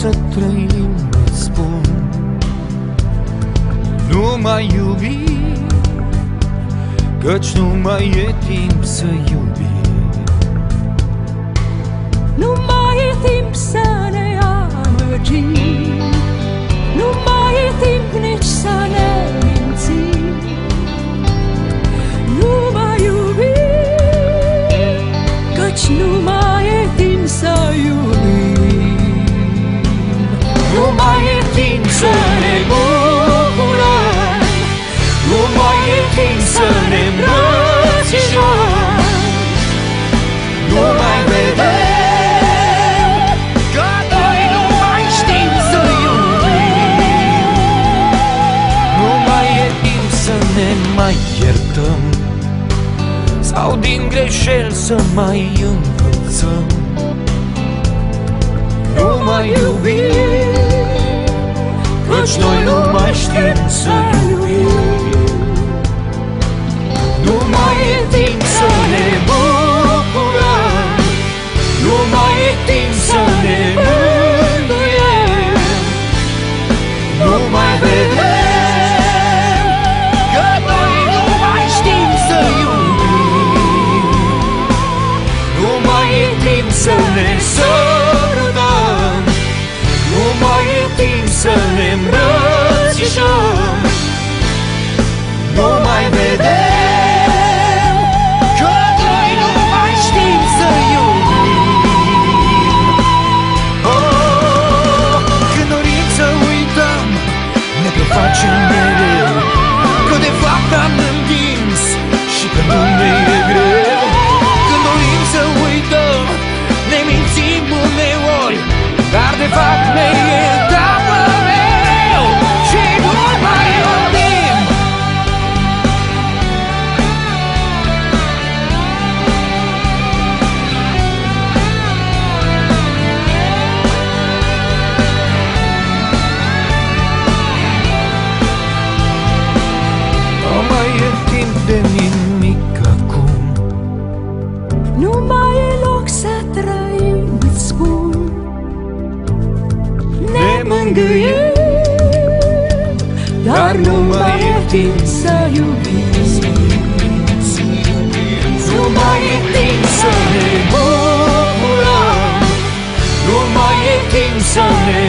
să trăim, îți spun. Nu mai iubi, căci nu mai e timp să iubim. Nu mai e timp să ne amăgim, nu mai e timp nici să ne mințim. Nu mai iubi, căci nu mai e timp să iubim. Nu mai e timp să ne bucurăm, nu mai e timp să ne îmbrățișăm. Nu mai vedem că noi nu mai știm să iubim. Nu mai e timp să ne mai iertăm, sau din greșeli să mai învățăm. Nu mai iubim, căci noi nu mai știm să iubim. Nu mai e timp să ne bucurăm, nu mai e timp să ne mângâiem. Nu mai vedem că noi nu mai știm să iubim. Nu mai e timp să ne sărutăm, nu mai e timp să ne îmbrățișăm. Nu mai vedem că noi nu mai știm să iubim. Oh, când dorim să uităm, ne prefacem mereu că de fapt am întins și că nu ne e greu. Când dorim să uităm, ne mințim uneori, dar de fapt ne iertăm mereu și nu mai iubim. Nu mai e timp de nimic acum, Nu mai e loc să trăim, îți spun. Ne mângâiem, dar nu mai e timp să iubim. nu mai e timp să ne bucurăm, nu mai e timp să ne